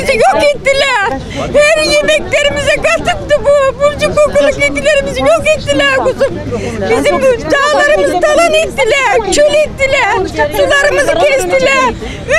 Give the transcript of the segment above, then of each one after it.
eklerimizi yok ettiler. Her yemeklerimize katıktı bu. Burcu kokulu keklerimizi yok ettiler kuzum. Bizim dağlarımızı talan ettiler. Çöl ettiler. Sularımızı kestiler.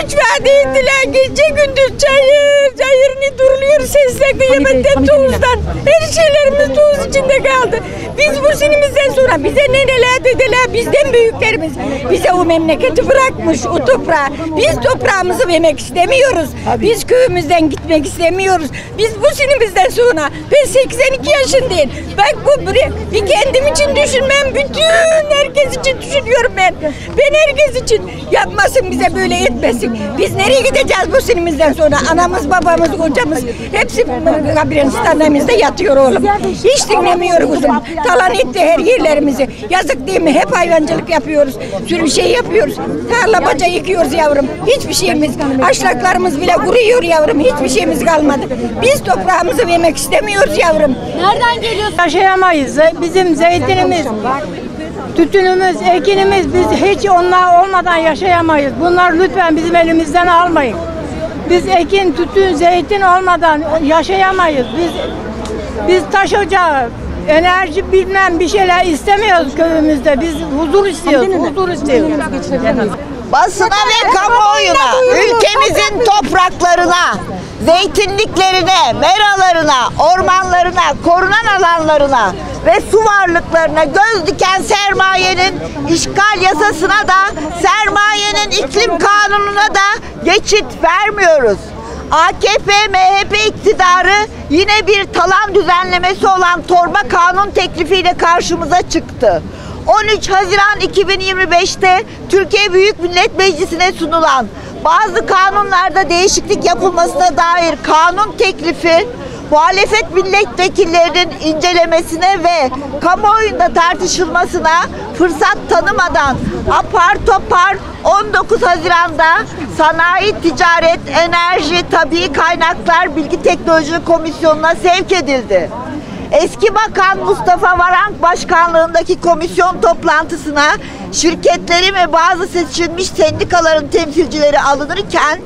3 vade ettiler. Gece gündüz çayırını duruluyor sesle kıyametten tozdan. Her şeylerimiz toz içinde kaldı. Biz bu sinimizden sonra bize neler dediler, bizden büyüklerimiz bize o memleketi bırakmış, o toprağı. Biz toprağımızı vermek istemiyoruz. Biz köyümüzden gitmek istemiyoruz. Biz bu sinimizden sonra, ben 82 yaşındayım. Bak bu bir kendim için düşünmem, bütün herkes için düşünüyorum ben. Ben herkes için yapmasın, bize böyle etmesin. Biz nereye gideceğiz bu sinimizden sonra? Anamız, babamız, kocamız hepsi kabristanlarımızda yatıyor oğlum. Hiç dinlemiyoruz kuzum. Talan etti her yerlerimizi. Yazık değil mi? Hep hayvancılık yapıyoruz. Sürü şey yapıyoruz. Tarla baca yıkıyoruz yavrum. Hiçbir şeyimiz, aşlaklarımız bile kuruyor yavrum. Hiçbir şeyimiz kalmadı. Biz toprağımızı vermek istemiyoruz yavrum. Nereden geliyorsun? Yaşayamayız. Bizim zeytinimiz, tütünümüz, ekinimiz, biz hiç onlar olmadan yaşayamayız. Bunlar lütfen bizim elimizden almayın. Biz ekin, tütün, zeytin olmadan yaşayamayız. Biz taş ocağı, enerji bilmem bir şeyler istemiyoruz köyümüzde. Biz huzur istiyoruz, huzur istiyoruz. Basına ve kamuoyuna, ülkemizin topraklarına, zeytinliklerine, meralarına, ormanlarına, korunan alanlarına ve su varlıklarına göz diken sermayenin işgal yasasına da, sermayenin iklim kanununa da geçit vermiyoruz. AKP-MHP iktidarı yine bir talan düzenlemesi olan torba kanun teklifiyle karşımıza çıktı. 13 Haziran 2025'te Türkiye Büyük Millet Meclisi'ne sunulan bazı kanunlarda değişiklik yapılmasına dair kanun teklifi, muhalefet milletvekillerinin incelemesine ve kamuoyunda tartışılmasına fırsat tanımadan apar topar 19 Haziran'da Sanayi, Ticaret, Enerji, Tabii Kaynaklar Bilgi Teknoloji Komisyonu'na sevk edildi. Eski Bakan Mustafa Varank başkanlığındaki komisyon toplantısına şirketlerin ve bazı seçilmiş sendikaların temsilcileri alınırken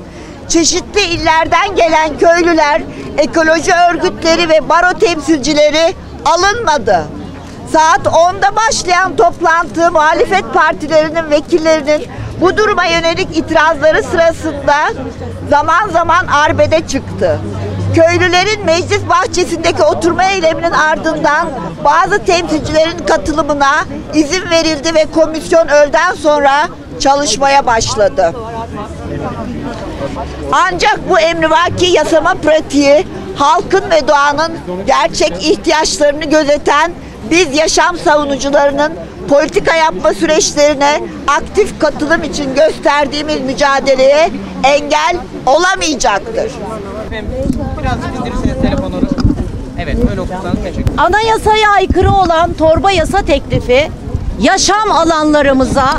çeşitli illerden gelen köylüler, ekoloji örgütleri ve baro temsilcileri alınmadı. Saat 10'da başlayan toplantı muhalefet partilerinin vekillerinin bu duruma yönelik itirazları sırasında zaman zaman arbede çıktı. Köylülerin meclis bahçesindeki oturma eyleminin ardından bazı temsilcilerin katılımına izin verildi ve komisyon öğleden sonra çalışmaya başladı. Ancak bu emrivaki yasama pratiği halkın ve doğanın gerçek ihtiyaçlarını gözeten biz yaşam savunucularının politika yapma süreçlerine aktif katılım için gösterdiğimiz mücadeleye engel olamayacaktır. Birazcık indirirseniz telefonu. Evet, öyle okursanız teşekkür. Anayasaya aykırı olan torba yasa teklifi yaşam alanlarımıza,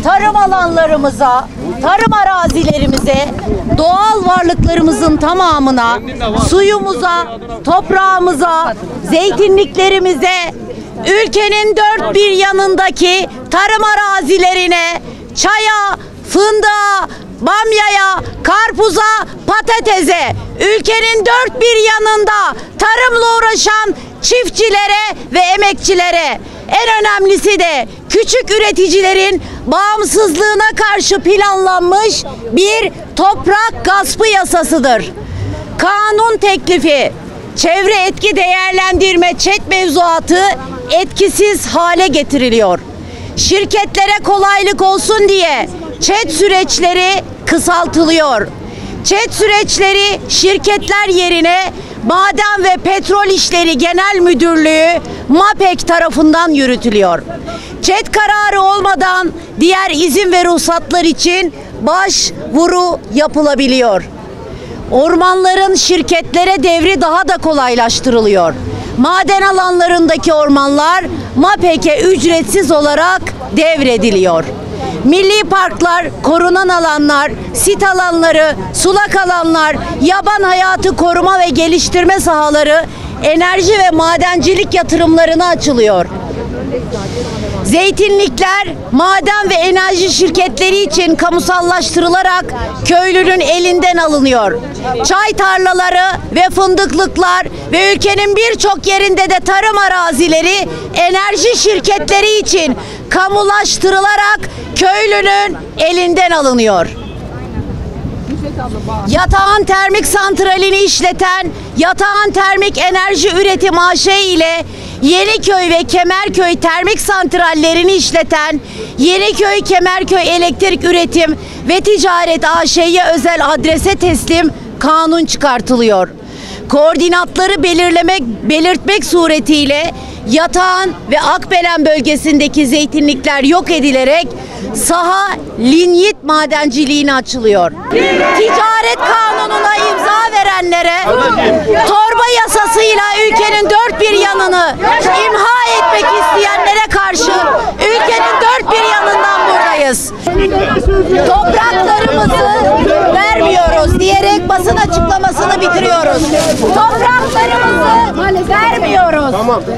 tarım alanlarımıza, tarım arazilerimize, doğal varlıklarımızın tamamına, suyumuza, toprağımıza, zeytinliklerimize, ülkenin dört bir yanındaki tarım arazilerine, çaya, fındığa, bamyaya, karpuza, patatese, ülkenin dört bir yanında tarımla uğraşan çiftçilere ve emekçilere, en önemlisi de küçük üreticilerin bağımsızlığına karşı planlanmış bir toprak gaspı yasasıdır. Kanun teklifi, çevre etki değerlendirme ÇED mevzuatı etkisiz hale getiriliyor. Şirketlere kolaylık olsun diye ÇED süreçleri kısaltılıyor. ÇED süreçleri şirketler yerine Maden ve Petrol İşleri Genel Müdürlüğü MAPEK tarafından yürütülüyor. ÇED kararı olmadan diğer izin ve ruhsatlar için başvuru yapılabiliyor. Ormanların şirketlere devri daha da kolaylaştırılıyor. Maden alanlarındaki ormanlar MAPEK'e ücretsiz olarak devrediliyor. Milli parklar, korunan alanlar, sit alanları, sulak alanlar, yaban hayatı koruma ve geliştirme sahaları, enerji ve madencilik yatırımlarına açılıyor. Zeytinlikler maden ve enerji şirketleri için kamusallaştırılarak köylünün elinden alınıyor. Çay tarlaları ve fındıklıklar ve ülkenin birçok yerinde de tarım arazileri enerji şirketleri için kamulaştırılarak köylünün elinden alınıyor. Yatağan Termik Santrali'ni işleten Yatağan Termik Enerji Üretim AŞ ile Yeniköy ve Kemerköy termik santrallerini işleten Yeniköy Kemerköy Elektrik Üretim ve Ticaret AŞ'ye özel adrese teslim kanun çıkartılıyor. Koordinatları belirtmek suretiyle Yatağan ve Akbelen bölgesindeki zeytinlikler yok edilerek saha linyit madenciliğine açılıyor. Ticaret kanununa imza verenlere torba yasasıyla ülkenin dört bir yanını imha etmek isteyenlere karşı ülkenin dört bir yanından buradayız. Topraklarımızı vermiyoruz diyerek basın açıklamasını bitiriyoruz. Topraklarımızı vermiyoruz.